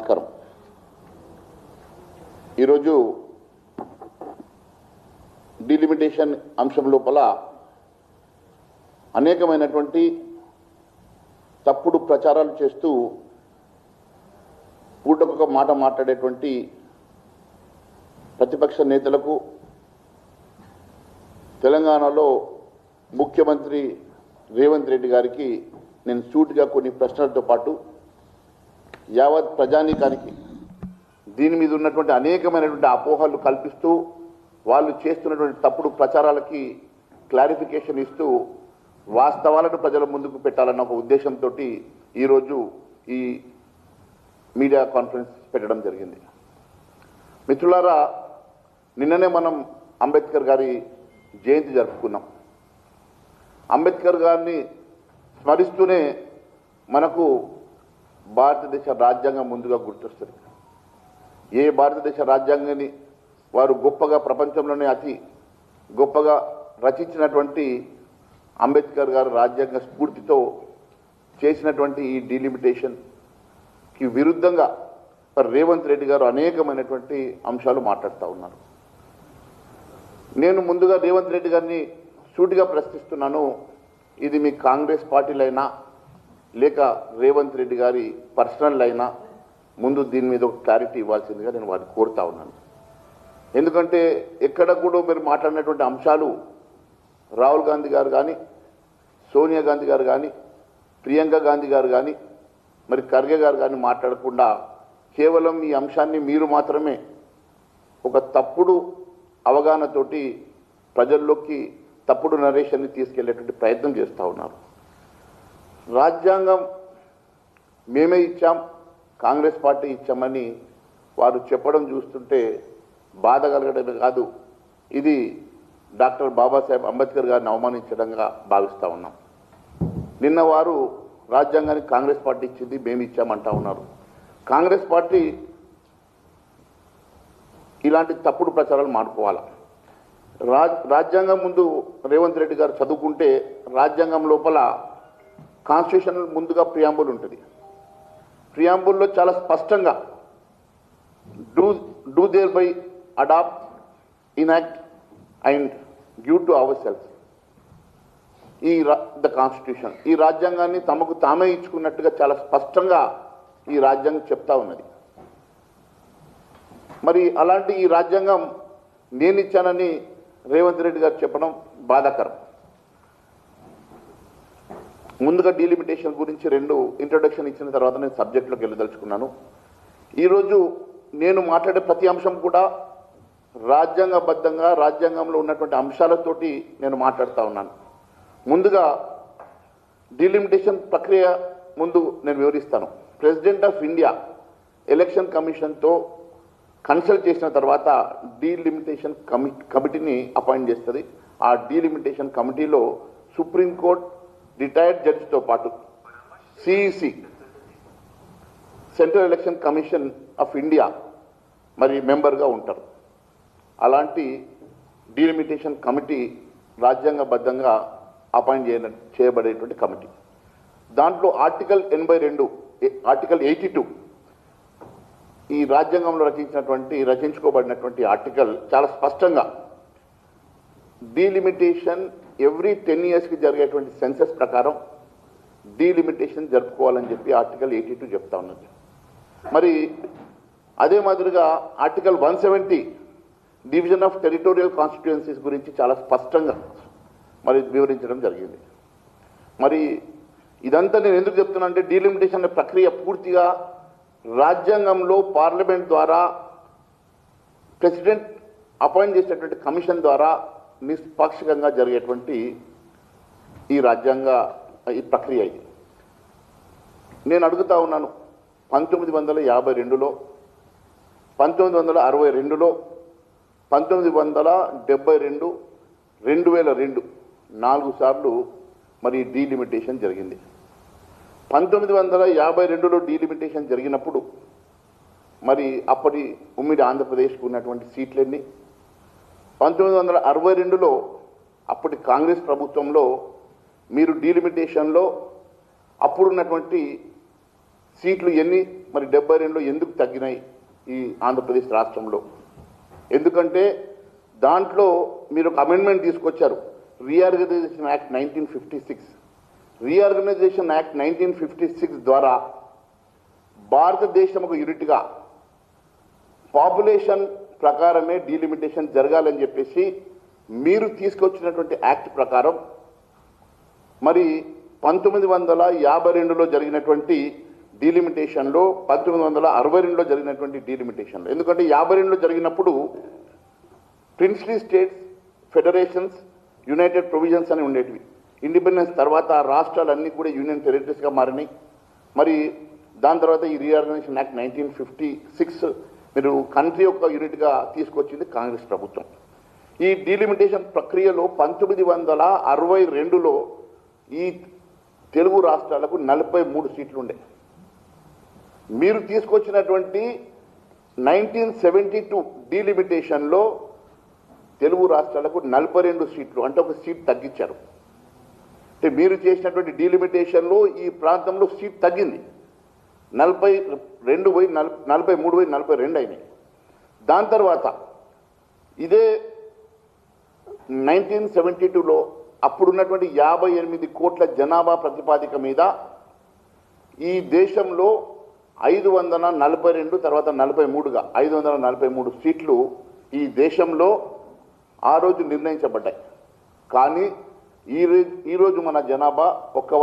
నమస్కారం. ఈరోజు డీలిమిటేషన్ అంశం లోపల అనేకమైనటువంటి తప్పుడు ప్రచారాలు చేస్తూ పూటకొక మాట మాట్లాడేటువంటి ప్రతిపక్ష నేతలకు తెలంగాణలో ముఖ్యమంత్రి రేవంత్ రెడ్డి గారికి నేను సూటిగా కొన్ని ప్రశ్నలతో పాటు యావత్ ప్రజానీకానికి దీని మీద ఉన్నటువంటి అనేకమైనటువంటి అపోహలు కల్పిస్తూ వాళ్ళు చేస్తున్నటువంటి తప్పుడు ప్రచారాలకి క్లారిఫికేషన్ ఇస్తూ వాస్తవాలను ప్రజల ముందుకు పెట్టాలన్న ఒక ఉద్దేశంతో ఈరోజు ఈ మీడియా కాన్ఫరెన్స్ పెట్టడం జరిగింది. మిత్రులారా, నిన్ననే మనం అంబేద్కర్ గారి జయంతి జరుపుకున్నాం. అంబేద్కర్ గారిని స్మరిస్తూనే మనకు భారతదేశ రాజ్యాంగం ముందుగా గుర్తొస్తుంది. ఏ భారతదేశ రాజ్యాంగాన్ని వారు గొప్పగా ప్రపంచంలోనే అతి గొప్పగా రచించినటువంటి అంబేద్కర్ గారు రాజ్యాంగ స్ఫూర్తితో చేసినటువంటి ఈ డీలిమిటేషన్కి విరుద్ధంగా రేవంత్ రెడ్డి గారు అనేకమైనటువంటి అంశాలు మాట్లాడుతూ ఉన్నారు. నేను ముందుగా రేవంత్ రెడ్డి గారిని సూటిగా ప్రశ్నిస్తున్నాను, ఇది మీ కాంగ్రెస్ పార్టీలైనా లేక రేవంత్ రెడ్డి గారి పర్సనల్ అయినా ముందు దీని మీద ఒక క్లారిటీ ఇవ్వాల్సిందిగా నేను వారిని కోరుతా ఉన్నాను. ఎందుకంటే ఎక్కడ కూడా మీరు మాట్లాడినటువంటి అంశాలు రాహుల్ గాంధీ గారు కానీ, సోనియా గాంధీ గారు కానీ, ప్రియాంక గాంధీ గారు కానీ, మరి ఖర్గే గారు కానీ మాట్లాడకుండా కేవలం ఈ అంశాన్ని మీరు మాత్రమే ఒక తప్పుడు అవగాహనతోటి ప్రజల్లోకి తప్పుడు నరేషన్ని తీసుకెళ్లేటువంటి ప్రయత్నం చేస్తూ ఉన్నారు. రాజ్యాంగం మేమే ఇచ్చాం, కాంగ్రెస్ పార్టీ ఇచ్చామని వారు చెప్పడం చూస్తుంటే బాధ కలగడమే కాదు, ఇది డాక్టర్ బాబాసాహెబ్ అంబేద్కర్ గారిని అవమానించడంగా భావిస్తూ ఉన్నాం. నిన్న వారు రాజ్యాంగానికి కాంగ్రెస్ పార్టీ ఇచ్చింది, మేము ఇచ్చామంటా ఉన్నారు. కాంగ్రెస్ పార్టీ ఇలాంటి తప్పుడు ప్రచారాలు మానుకోవాలి. రాజ్యాంగం ముందు రేవంత్ రెడ్డి గారు చదువుకుంటే రాజ్యాంగం లోపల కాన్స్టిట్యూషన్ ముందుగా ప్రియాంబుల్ ఉంటుంది. ప్రియాంబుల్లో చాలా స్పష్టంగా do there by adopt, enact and give to our self the constitution, ఈ రాజ్యాంగాన్ని తమకు తామే ఇచ్చుకున్నట్టుగా చాలా స్పష్టంగా ఈ రాజ్యాంగం చెప్తా ఉన్నది. మరి అలాంటి ఈ రాజ్యాంగం నేను ఇచ్చానని రేవంత్ రెడ్డి గారు చెప్పడం బాధాకరం. ముందుగా డీలిమిటేషన్ గురించి రెండు ఇంట్రొడక్షన్ ఇచ్చిన తర్వాత నేను సబ్జెక్టులోకి వెళ్ళదలుచుకున్నాను. ఈరోజు నేను మాట్లాడే ప్రతి అంశం కూడా రాజ్యాంగబద్ధంగా రాజ్యాంగంలో ఉన్నటువంటి అంశాలతోటి నేను మాట్లాడుతూ ఉన్నాను. ముందుగా డీలిమిటేషన్ ప్రక్రియ ముందు నేను వివరిస్తాను. ప్రెసిడెంట్ ఆఫ్ ఇండియా ఎలక్షన్ కమిషన్తో కన్సల్ట్ చేసిన తర్వాత డీలిమిటేషన్ కమిటీని అపాయింట్ చేస్తుంది. ఆ డీలిమిటేషన్ కమిటీలో సుప్రీంకోర్టు రిటైర్డ్ జడ్జితో పాటు CEC, central election commission of India మరి మెంబర్గా ఉంటారు. అలాంటి డీలిమిటేషన్ కమిటీ రాజ్యాంగబద్ధంగా అపాయింట్ చేయబడేటువంటి కమిటీ. దాంట్లో ఆర్టికల్ 82, ఆర్టికల్ 82 ఈ రాజ్యాంగంలో రచించుకోబడినటువంటి ఆర్టికల్ చాలా స్పష్టంగా డీలిమిటేషన్ ఎవ్రీ 10 yearsకి జరిగేటువంటి సెన్సస్ ప్రకారం డీలిమిటేషన్ జరుపుకోవాలని చెప్పి ఆర్టికల్ 82 చెప్తా ఉన్నది. మరి అదే మాదిరిగా article 170 division of territorial constituencies గురించి చాలా స్పష్టంగా మరి వివరించడం జరిగింది. మరి ఇదంతా నేను ఎందుకు చెప్తున్నా అంటే డీలిమిటేషన్ ప్రక్రియ పూర్తిగా రాజ్యాంగంలో పార్లమెంట్ ద్వారా ప్రెసిడెంట్ అపాయింట్ చేసేటువంటి కమిషన్ ద్వారా నిష్పాక్షికంగా జరిగేటువంటి ఈ ఈ ప్రక్రియ ఇది. నేను అడుగుతా ఉన్నాను, 1952లో, 1962లో, 1972, 2002 4 సార్లు మరి డీలిమిటేషన్ జరిగింది. 1952లో డీలిమిటేషన్ జరిగినప్పుడు మరి అప్పటి ఉమ్మడి ఆంధ్రప్రదేశ్కు ఉన్నటువంటి సీట్లన్నీ, 1962లో అప్పటి కాంగ్రెస్ ప్రభుత్వంలో మీరు డీలిమిటేషన్లో అప్పుడున్నటువంటి సీట్లు ఎన్ని మరి 72లో ఎందుకు తగ్గినాయి ఈ ఆంధ్రప్రదేశ్ రాష్ట్రంలో? ఎందుకంటే దాంట్లో మీరు ఒక అమెండ్మెంట్ తీసుకొచ్చారు, రీఆర్గనైజేషన్ యాక్ట్ 1956. రీఆర్గనైజేషన్ యాక్ట్ 1956 ద్వారా భారతదేశం ఒక యూనిట్గా పాపులేషన్ ప్రకారమే డీలిమిటేషన్ జరగాలని చెప్పేసి మీరు తీసుకొచ్చినటువంటి యాక్ట్ ప్రకారం మరి 1952లో జరిగినటువంటి డీలిమిటేషన్లో 1962లో జరిగినటువంటి డీలిమిటేషన్లో, ఎందుకంటే 52లో జరిగినప్పుడు princely states, federations, United provisions అని ఉండేటివి. ఇండిపెండెన్స్ తర్వాత రాష్ట్రాలన్నీ కూడా యూనియన్ టెరిటరీస్గా మారినాయి. మరి దాని తర్వాత ఈ రీఆర్గనైజేషన్ యాక్ట్ 1956 మీరు కంట్రీ యొక్క యూనిట్గా తీసుకొచ్చింది కాంగ్రెస్ ప్రభుత్వం. ఈ డీలిమిటేషన్ ప్రక్రియలో 1962లో ఈ తెలుగు రాష్ట్రాలకు 43 సీట్లు ఉండే. మీరు తీసుకొచ్చినటువంటి 1972 డీలిమిటేషన్లో తెలుగు రాష్ట్రాలకు 42 సీట్లు, అంటే ఒక సీట్ తగ్గించారు. అంటే మీరు చేసినటువంటి డీలిమిటేషన్లో ఈ ప్రాంతంలో సీట్ తగ్గింది, 42 పోయి 43 పోయి 42 అయినాయి. దాని తర్వాత ఇదే 1972లో అప్పుడున్నటువంటి 58 కోట్ల జనాభా ప్రతిపాదిక మీద ఈ దేశంలో 542 తర్వాత 43గా 543 సీట్లు ఈ దేశంలో ఆ రోజు నిర్ణయించబడ్డాయి. కానీ ఈరోజు మన జనాభా 1